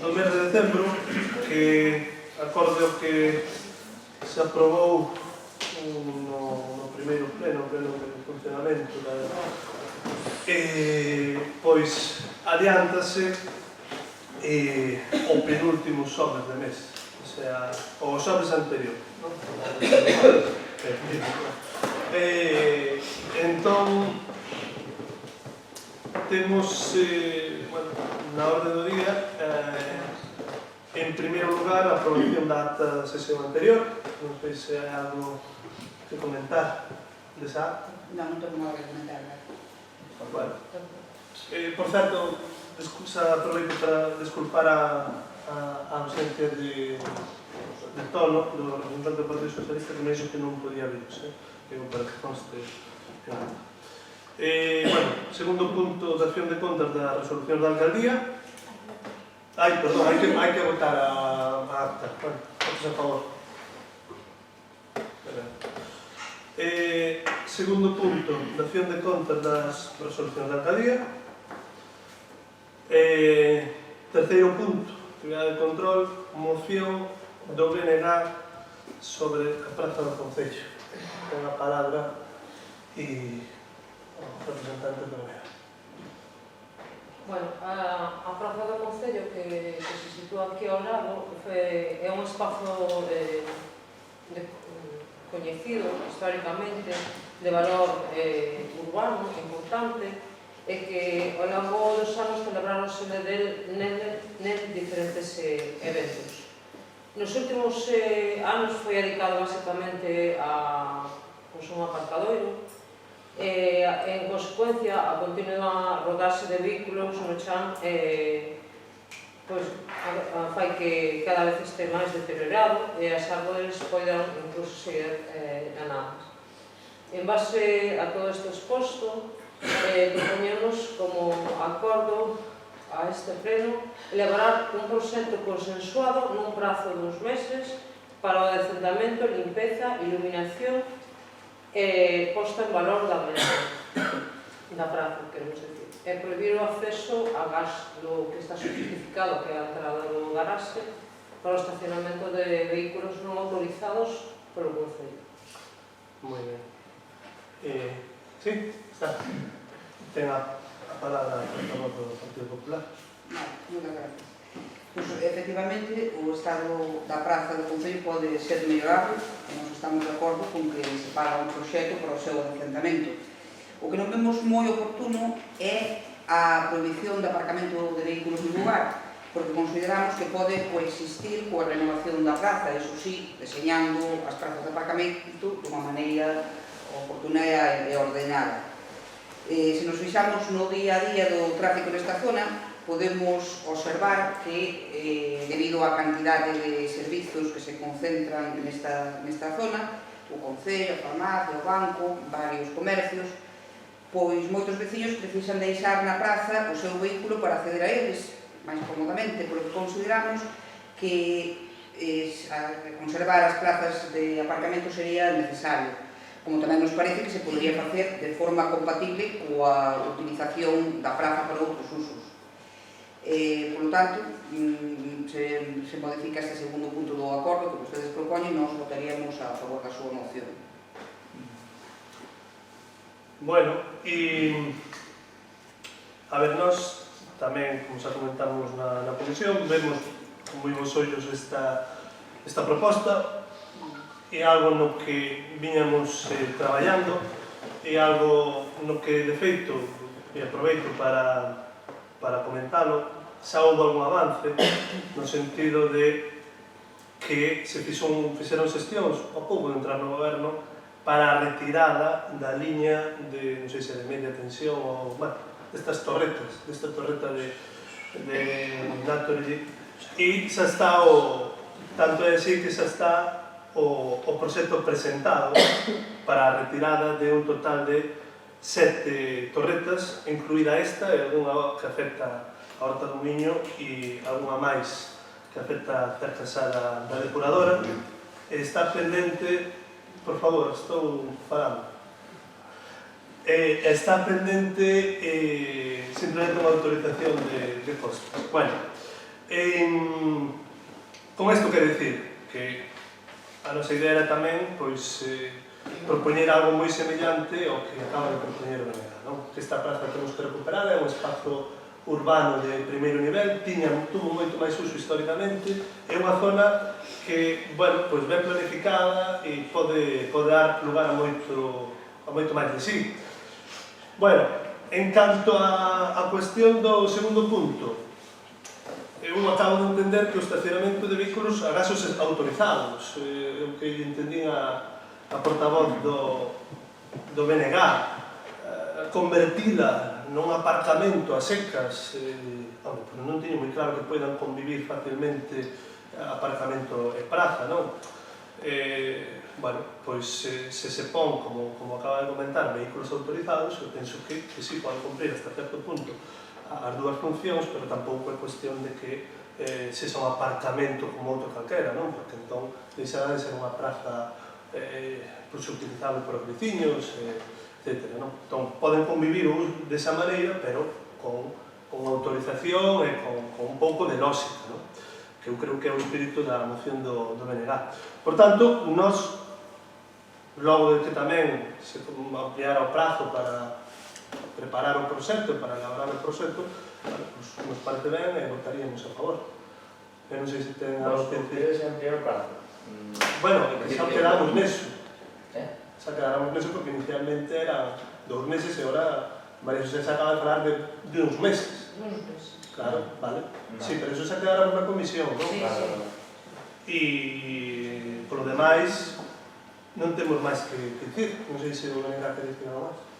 do mes de decembro, que acorde ao que se aprobou no primeiro pleno de funcionamento pois adiántase o penúltimo xoves de mes, o sea, o xoves anterior, entón temos na orde do día en primeiro lugar a aprobación da acta da sesión anterior. Non sei se hai algo que comentar desa acta. Non tengo nada que comentar. Bueno. Por certo, aproveito para desculpar a ausencia de tono do representante do Partido Socialista, que me dixo que non podía virse, para que conste en acta. Bueno, segundo punto de acción de contas da resolución da alcaldía. Perdón, hai que votar a acta. Bueno, votos a favor. Segundo punto de acción de contas das resolucións da alcaldía. Terceiro punto, actividade de control, moción do BNG sobre a praza do Concello. Ten a palabra e o representante do BNG. Bueno, a praza do Concello, que se sitúa aquí ao lado, é un espazo coñecido históricamente, de valor urbano importante, e que ao longo dos anos celebráronse nel diferentes eventos. Nos últimos anos foi dedicado basicamente a un aparcadoiro, en consecuencia, a continua rodarse de vehículos no chan fai que cada vez este máis deteriorado e as árboles poidan incluso ser danadas. En base a todo este exposto, propoñemos como acordo a este pleno elaborar un proxecto consensuado nun prazo de uns meses para o decentamento, limpeza, iluminación e posta en valor da praza, queremos decir. E prohibir o acceso a gas do que está justificado, que é a entrada do garaxe, para o estacionamento de vehículos non autorizados polo Concello. Moi ben. Sí, está. Ten a palabra a voz do Partido Popular. Moitas gracias. Pois, efectivamente, o estado da praza do Concello pode ser mellorado e nós estamos de acordo con que se paga un proxecto para o seu adecentamento. O que non vemos moi oportuno é a prohibición de aparcamento de vehículos no lugar, porque consideramos que pode coexistir coa renovación da praza, iso sí, deseñando as prazas de aparcamento dunha maneira oportuna e ordenada. Se nos fixamos no día a día do tráfico nesta zona, podemos observar que, debido á cantidade de servizos que se concentran nesta zona, o Concello, a farmacia, o banco, varios comercios, pois moitos veciños precisan deixar na praza o seu vehículo para acceder a eles máis cómodamente, porque consideramos que conservar as plazas de aparcamento sería necesario, como tamén nos parece que se podría facer de forma compatible coa utilización da praza para outros usos. Por lo tanto, se modifica este segundo punto do acordo que vostedes propoñen, nós votaríamos a favor da súa moción. Bueno, a ver, nós tamén, como xa comentamos na comisión, vemos con moi bons ollos esta proposta. É algo no que viñamos traballando, é algo no que, de feito, e aproveito para comentalo, xa houve algún avance no sentido de que se fixeron xestións ao pouco de entrar no goberno para a retirada da liña de, non sei se de media tensión ou, bueno, destas torretas, desta torreta de Naturgy, e xa está tanto é así que xa está o proxecto presentado para a retirada de un total de 7 torretas, incluída esta e algunha que afecta a Horta do Miño e algunha máis que afecta cerca xa da depuradora. Está pendente, por favor, estou falando, está pendente simplemente unha autorización de costos. Bueno, Con isto quero dicir que a nosa idea era tamén propoñer algo moi semellante ao que acaba de propoñer o BNG, non? Que esta praza temos que recuperar, é un espazo urbano de primeiro nivel, tuvo moito máis uso históricamente, é unha zona que, bueno, ben planificada e pode dar lugar a moito máis de sí. Bueno, en canto a cuestión do segundo punto, eu acabo de entender que o estacionamento de vehículos agás os autorizados, o que entendín a portavoz do BNG, convertila nun aparcamento a secas, pero non teño moi claro que poidan convivir facilmente aparcamento e praza, non? Bueno, pois se pon, como acaba de comentar, vehículos autorizados, eu penso que sí poden cumprir hasta certo punto as dúas funcións, pero tampouco é cuestión de que sexa un aparcamento como outro calquera, non? Porque entón deixará de ser unha praza utilizable por os veciños, etc. Entón, poden convivir desa maneira, pero con autorización e con un pouco de lógica, que eu creo que é o espírito da moción do BNG. Por tanto, nós, logo de que tamén se ampliara o prazo para preparar o proxecto, para elaborar o proxecto, nos parece ben e votaríamos a favor. Eu non sei se ten algo que decir. Se ampliar o prazo? Bueno, xa quedamos neso. Xa quedamos neso porque inicialmente eran 2 meses e agora María José se acaba de falar de uns meses. Claro, vale. Sí, pero eso xa quedará na comisión, non? Sí, sí. E, polo demais, non temos máis que dicir. Non sei se o venera que dicir algo máis.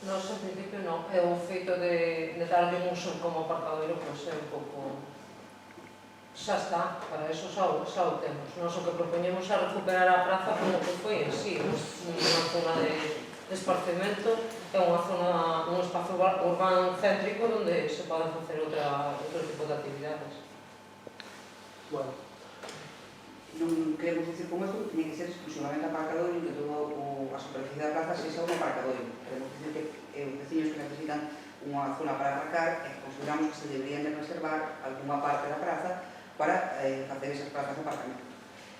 Nos, en principio, non. É o feito de darlle un uso como aparcadoiro, pois é un pouco... Xa está, para eso xa o temos. Nos o que propoñemos é recuperar a praza como que foi en sí, unha zona de esparcemento, é unha zona, un espazo urbano céntrico onde se poden facer outro tipo de actividades. Bueno, non queremos dicir con isto que tiñe que ser exclusivamente aparcadoiro e que toda a superficie da plaza sexa un aparcadoiro. Queremos dicir que os veciños que necesitan unha zona para aparcar e consideramos que se deberían de reservar algunha parte da praza para facer esas plazas de aparcamento.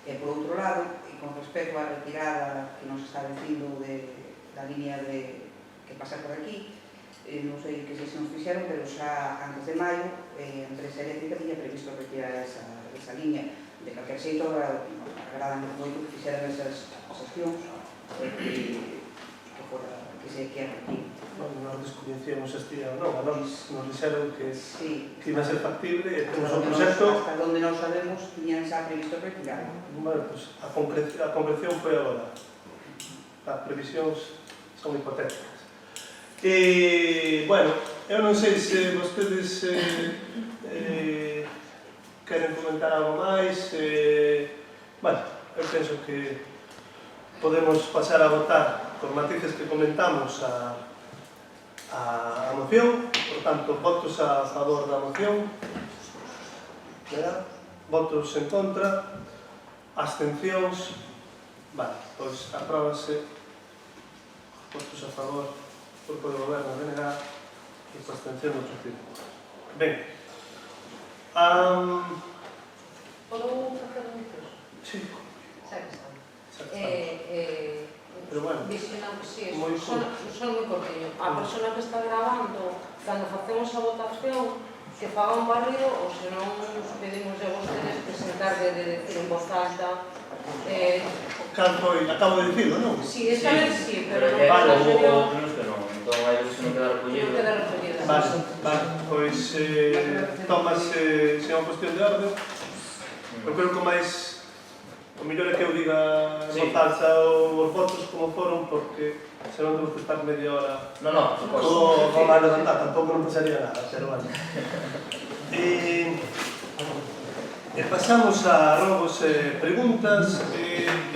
Por outro lado, e con respecto á retirada que nos está dicindo da línea que pasa por aquí, non sei que se nos fixeron, pero xa antes de maio a empresa eléctrica tiña previsto retirar esa línea. De calquer xeito, agradan moito que fixeran esas accións que se quedan aquí. Nos descoñecíamos este ano, non, a nos dixeron que iba a ser factible e temos un proxecto... Hasta onde non sabemos, tiñan xa previsto retirar. Bueno, pues a concreción foi agora. As previsións son hipotéticas. Bueno, eu non sei se vostedes queren comentar algo máis. Bueno, eu penso que podemos pasar a votar con matices que comentamos a moción. Por tanto, votos a favor da moción, votos en contra, abstencións. Vale, pois apróbase. Votos a favor, Grupo de Goberno BNG e coa abstención do Concello. Ben. Podo facer moitos? Sí. Xa que están. Pero bueno, visionando, sí, moi son moi cortiño. A persona que está grabando, cando facemos a votación, que faga un barrido, ou se non nos pedimos a vostedes que se encargue de decir en voz alta. Cal foi? Acabo de dicilo, non? Sí, esta vez sí, pero non Vale, pasa hubo yo. outros que non. Entón, hai outros que non queda recollido. Non queda recollida. Vale, pois tómase se é unha cuestión de orden. Eu creo que o máis o mellor é que eu diga en voz alta os votos como foron, porque senón temos que estar media hora co mal levantar, tampouco non pasaría nada, pero bueno. E pasamos a robos e preguntas.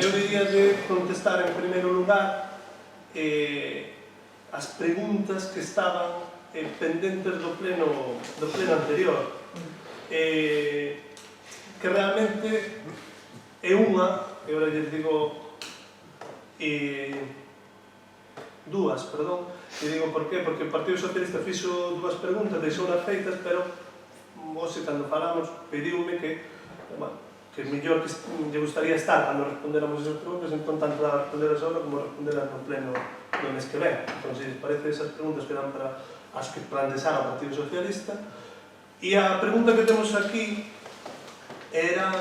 Eu diría de contestar en primeiro lugar as preguntas que estaban pendentes do pleno anterior, que realmente é unha, e agora lles digo dúas, perdón, e digo por qué, porque o Partido Socialista fixo dúas preguntas, deixou nas feitas, pero hoxe, cando falamos, pediume que, bueno, que mellor que lle gustaría estar cando respondéramos esas preguntas, entón tanto dá responderas ahora como responderas no pleno do mes que ven. Entón, se parece, esas preguntas que dan para as que plantexara o Partido Socialista. E a pregunta que temos aquí era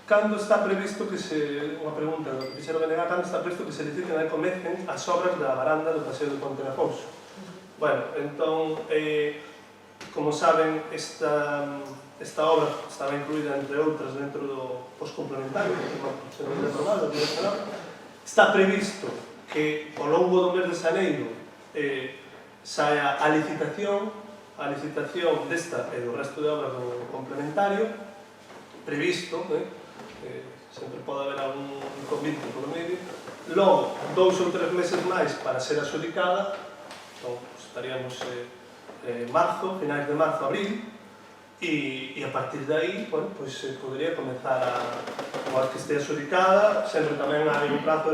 cando está previsto que se... Unha pregunta do que fixeron BNG, cando está previsto que se liciten e comecen as obras da varanda do Paseo de Ponte de Afonso. Bueno, entón, como saben, esta obra estaba incluída, entre outras, dentro do postcomplementario, que se non é aprobado, está previsto que ao longo do mes de xaneiro saia a licitación desta e do resto de obras do complementario, previsto, sempre pode haber algún convite polo medio, logo 2 ou 3 meses máis para ser adxudicada, entón estaríamos marzo, finais de marzo, abril, e a partir de aí, bueno, pois se podería comenzar a que este adxudicada, sempre tamén hai un prazo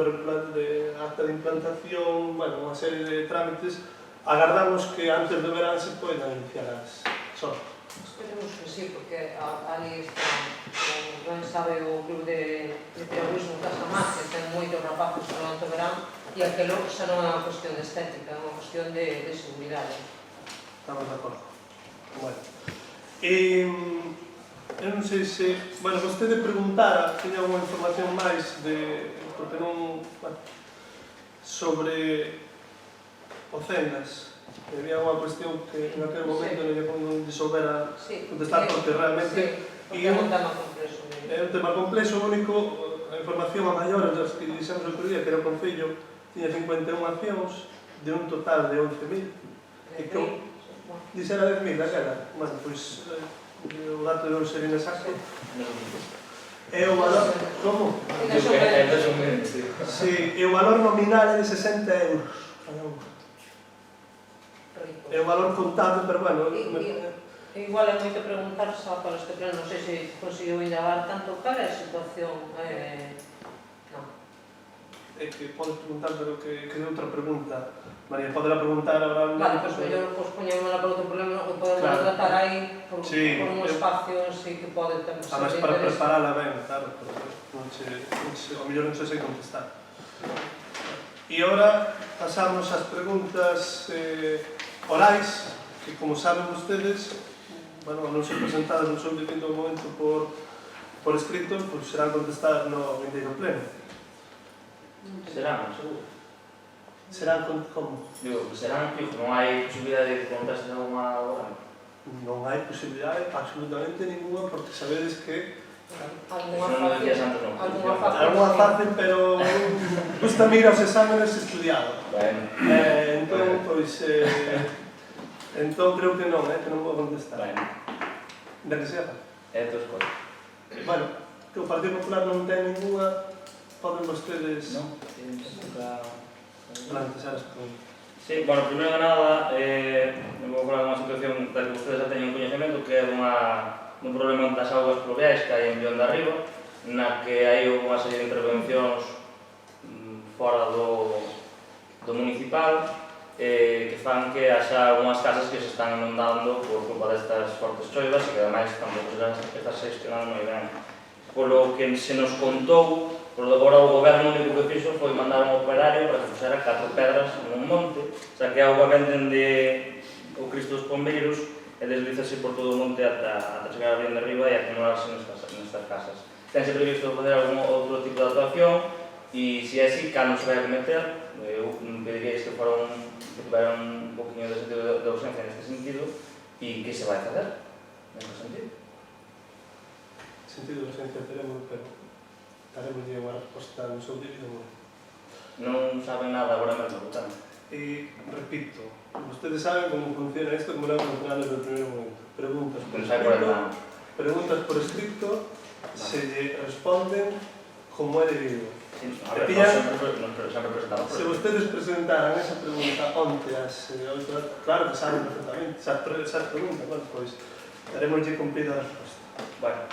de acta de implantación, bueno, unha serie de trámites. Agardamos que antes do verán se poidan iniciar as obras. Esperemos que sí, porque ali está, como ben sabe, o Club de Piragüismo Casamar, que ten moitos rapazos durante o verán, e aquilo xa non é unha cuestión de estética, é unha cuestión de seguridade. Estamos de acordo. Bueno. Eu non sei se... Bueno, vostede preguntara, tiña unha información máis de... porque non... Bueno, sobre Ocendas. Había unha cuestión que en aquel momento non lle soubera contestar, porque realmente... É un tema complexo. É un tema complexo, o único, a información a maiores das que dixemos outro día, que era o Concello, tiña 51 accións de un total de 11.000. E que dixera 10.000 aquela. Bueno, pois o dato non sería inexacto. E o valor... Como? Sí, e o valor nominal é de 60 euros cada un. É o valor contado, pero bueno... Igual é moito preguntar só para este pleno, non sei se conseguiu indagar tanto cal é a situación. Non. É que podes preguntar, pero que de outra pregunta. María, poderá preguntar agora... Vale, pois mellor poñémola para outro problema, o podemos tratar aí por un espacio así que pode ter... Además, para preparala ben, claro, porque ao mellor non sei contestar. E agora pasamos ás preguntas orais, que como saben vostedes, bueno, non son presentadas no seu debido momento por escrito, pois serán contestadas no vindeiro pleno. Serán, seguro. Serán como? Digo, que serán, fijo, non hai posibilidade de que contestes alguna hora? Non hai posibilidade absolutamente ninguna, porque sabedes que Alguna fácil, pero gusta ir aos exámenes estudiado. Entón, pois... Entón, creo que non vou contestar. Da que seja? É tua escola. Bueno, que o Partido Popular non ten ninguna, poden vostedes plantexar as preguntas. Sí, bueno, primeiro de nada, vou falar dunha situación da que vostedes já teñen coñecemento, que é dun problema das augas pluviais que hai en Bión de Arriba, na que hai unha serie de intervencións fora do municipal, que fan que haxa algunhas casas que se están inundando por culpa destas fortes choivas e que ademais tampouco se está gestionando moi ben. Polo que se nos contou, agora o goberno único que fixo foi mandar un operario para que puxera 4 pedras nun monte, xa que a auga ven dende o Cristo dos Pombeiros e deslízase por todo o monte ata chegar a Bión de Arriba e acumularse nestas casas. Tense previsto fazer algún outro tipo de actuación e se é así, cando se vai a cometer, eu pediríais que tuveran un poquinho de sentido de ausencia neste sentido e que se vai a fazer neste sentido. Sentido de ausencia teremos, pero daremos unha resposta no seu debido momento. Non saben nada agora mesmo, portanto. E, repito, vostedes saben como funciona isto, como lo hemos mencionado desde el primer momento. Preguntas por escrito, se lle responden como é debido. Sí, a ver, sempre presentamos. Se vostedes presentaran esa pregunta onte ás 8, claro que saben perfectamente esa pregunta, bueno, pois daremos cumplida a resposta. Bueno,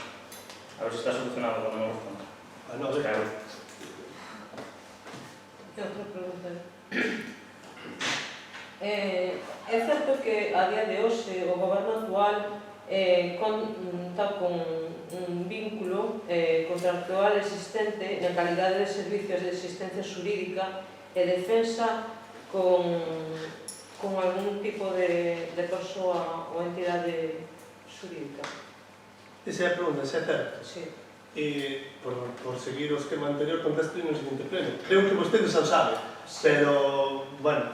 a ver se está solucionado cando non responda. Bueno, a ver. Claro. Que outra pregunta? É certo que a día de hoxe o goberno actual conta con un vínculo contractual existente na calidade de servicios de asistencia xurídica e defensa con algún tipo de persoa ou entidade xurídica. Esa é a pregunta, se é certo. Sí. E, por seguir o esquema anterior, conteste no seguinte pleno. Creo que vostedes xa o sabe, pero, bueno...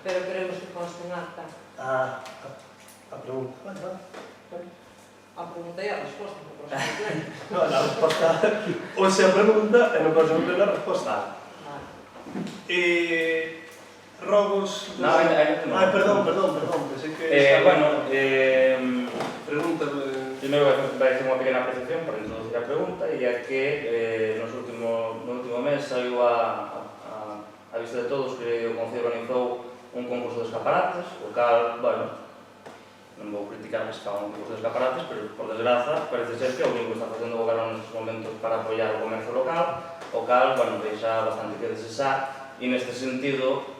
Pero queremos que conste en acta. A pregunta, vale. A pregunta e a resposta no próximo pleno. No, a resposta... O sea, a pregunta e no próximo pleno a resposta. Rogos... No, Ai, perdón, pensei que... Pregunta... Primeiro vai ser unha pequena apreciación para introducir a pregunta, e é que no último mes saiu a vista de todos que o Concello organizou un concurso de escaparates, o cal, bueno, non vou criticar que se faga un concurso de escaparates, pero, por desgraza, parece ser que o único que está facendo o goberno nestes momentos para apoiar o comercio local, o cal, bueno, deixa bastante que desexar, e neste sentido,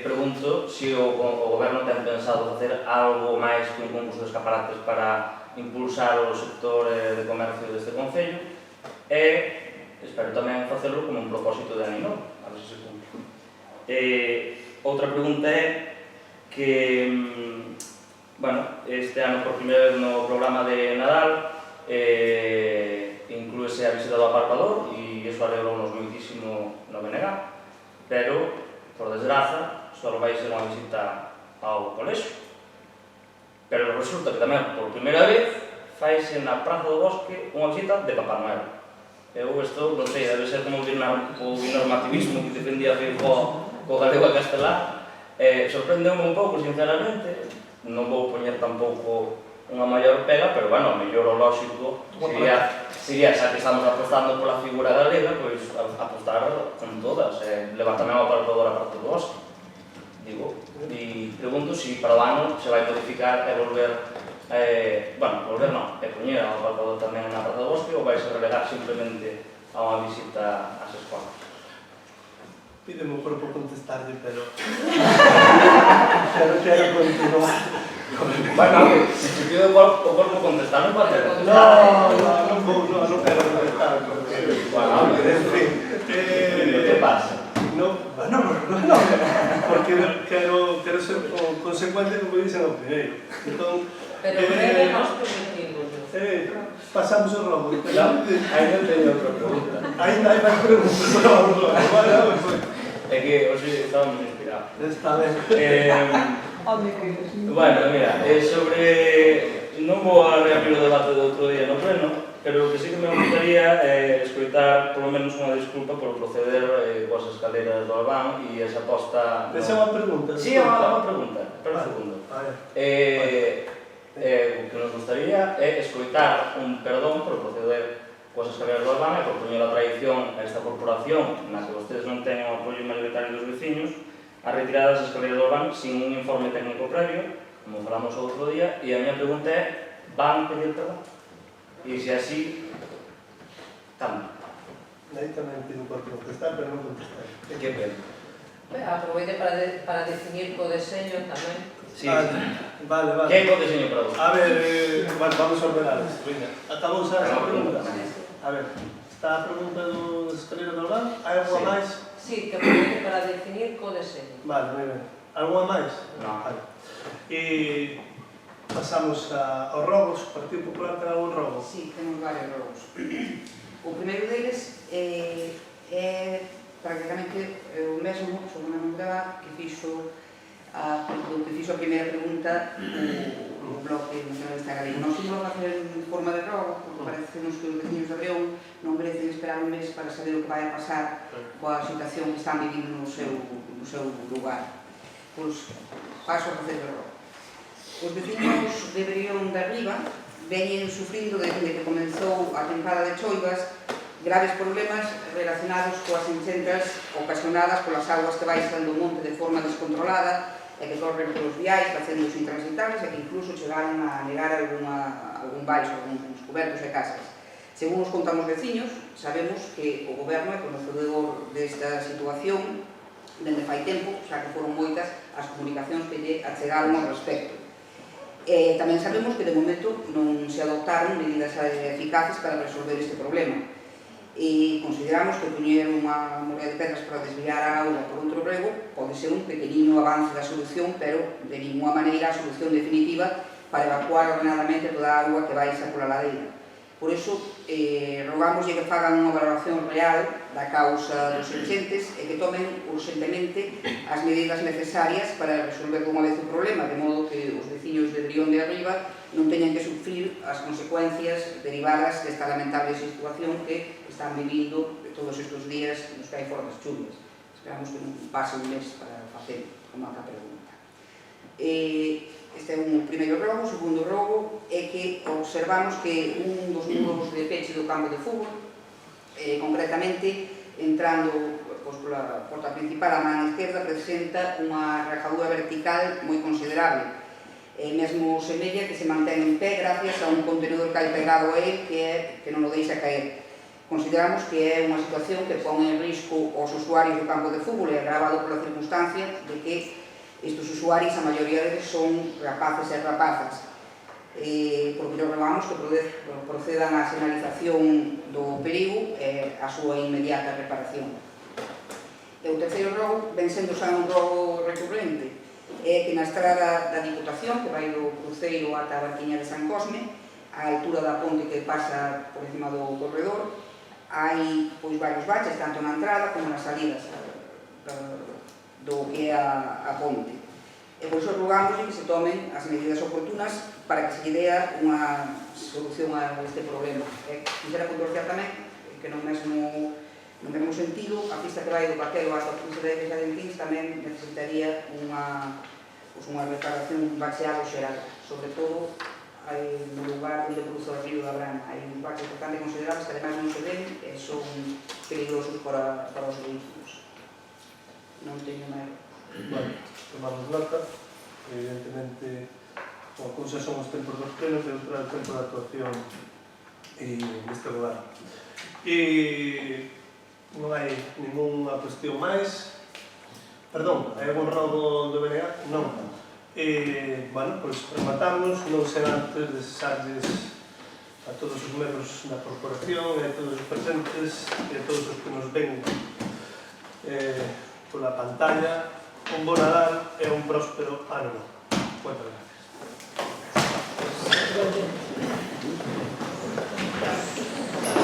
pregunto se o goberno ten pensado facer algo máis que un concurso de escaparates para impulsar o sector de comercio deste Concello, e espero tamén facelo como un propósito de ano novo, a ver se se cumpre. Outra pregunta é que, bueno, este ano por primeira vez no programa de Nadal inclúese a visita do aparpador, e iso alegrounos moitísimo no BNG, pero, por desgraza, só vai ser unha visita ao colexio. Pero resulta que tamén, por primeira vez, faise na Praza do Bosque unha visita de Papá Noel. Eu isto, non sei, debe ser como o binormativismo que defendía Feijóo co galego e castelán. Sorprendeu-me un pouco, sinceramente. Non vou poñer tampouco unha maior pega, pero, bueno, mellor o lóxico sería, xa que estamos apostando pola figura galega, pois apostar con todas, levar tamén ao apartador a Praza do Bosque. Digo, e pregunto se para o ano se vai modificar e volver, volver non, e poñer ao apartador tamén na Praza do Bosque, ou vai se relegar simplemente a unha visita ás escolas. Pídeme o corpo contestarlle, pero... quero continuar. Bueno, se te pide o corpo contestar, non pode ser. Non quero contestar, porque... Bueno, en fin... Que pasa? No, porque quero ser consecuente co que dicen ao primeiro. Entón, pero breve nos permitimos. pasamos o robo. Aí non teño outra pregunta. Aí hai máis preguntas. É que hoxe estábamos inspirados. Está ben. Bueno, mira, sobre... Non vou a reabrir o debate do outro día no pleno, pero o que sí que me gustaría é escoitar polo menos unha disculpa por proceder coas escaleras do Albán e esa aposta... Esa é unha pregunta? Sí, é unha pregunta, espera un segundo. O que nos gustaría é escoitar un perdón por proceder coas escaleras do Albán e por poñer a traición a esta corporación na que vostedes non teñen o apoio mayoritario dos veciños a retirar das escaleras do Albán sin un informe técnico previo, como falamos outro día, e a miña pregunta é: van pedir perdón? E se así, cambio. Aí tamén pido por contestar, pero non contestar. Que pena. Aproveite para definir co deseño tamén. Sí, Vale. Que é o deseño para vos? A ver, vamos a ordenar isto. Acabou xa esa pregunta? A ver, está a pregunta das escaleras do Albán? Hai algo máis? Sí, que aproveite para definir co deseño. Vale, moi ben. Algo máis? Non. Vale. E pasamos aos robos. O Partido Popular ten algún robo? Sí, temos varios robos. O primeiro deles é prácticamente o mesmo, sobre unha membrada que fixo a primeira pregunta o Bloque Nacionalista Galego. Nós ímos a facer en forma de robo, porque parece-nos que os veciños de León non merecen esperar un mes para saber o que vai a pasar coa situación que están vivindo no seu lugar. Pois paso a facer o robo. Os veciños de Brión de Arriba veñen sufrindo desde que comenzou a tempada de choivas graves problemas relacionados coas enchentas ocasionadas polas aguas que baixan do monte de forma descontrolada e que corren polos viais facéndose intransitables e que incluso chegaron a negar algún baixo, algúns cubertos e casas. Según os contamos veciños, sabemos que o goberno é conocedor desta situación dende fai tempo, xa que foron moitas as comunicacións que lle achegaron ao respecto. Tamén sabemos que de momento non se adoptaron medidas eficaces para resolver este problema. E consideramos que poñer unha morea de pedras para desviar a auga por outro rego pode ser un pequeniño avance da solución, pero de ninguna maneira a solución definitiva para evacuar ordenadamente toda a auga que baixa pola ladeira. Por iso, rogamos que fagan unha valoración real da causa dos enchentes e que tomen urgentemente as medidas necesarias para resolver dunha vez o problema, de modo que os veciños de Brión de Arriba non teñan que sufrir as consecuencias derivadas desta lamentable situación que están vivindo todos estes días nos que hai fortes chuvias. Esperamos que non pase un mes para facer como a pregunta. Este é un primeiro rogo. O segundo rogo é que observamos que un dos muros de peche do campo de fútbol, concretamente entrando pola porta principal, a man esquerda, presenta unha rajadura vertical moi considerable. Mesmo semella que se mantén en pé gracias a un contenedor que hai pegado a él que non o deixa caer. Consideramos que é unha situación que pon en risco aos usuarios do campo de fútbol e agravado pola circunstancia de que estes usuarios, a maioría deles, son rapaces e rapazas. Por que rogamos que procedan á sinalización do perigo e a súa inmediata reparación. E o terceiro rogo, ven sendo xa un rogo recurrente, é que na estrada da Diputación, que vai do cruceiro ata a Barquiña de San Cosme, á altura da ponte que pasa por encima do corredor, hai varios baches, tanto na entrada como nas salidas do que é a ponte. E por iso rogamos que se tomen as medidas oportunas para que se lle dea unha solución a este problema. Quixera contorcer tamén que no mesmo sentido, a pista que vai do Paquelo hasta a pista de Xalentins tamén necesitaría unha reparación, un bacheado xeral, sobre todo no lugar onde cruza o río da Brana. Hai un bache bastante considerables que ademais non se ven e son peligrosos para os vehículos. Non teño máis. Bueno, tomamos nota. Evidentemente, unha cousa son os tempos dos plenos e outra o tempo de actuación neste lugar. E non hai ninguna cuestión máis. Perdón, hai algún rogo do BNG? Non. Bueno, pois rematamos, non sen antes desexarles a todos os membros da corporación e a todos os presentes e a todos os que nos ven pola pantalla un bo Nadal e un próspero ano. Moitas gracias.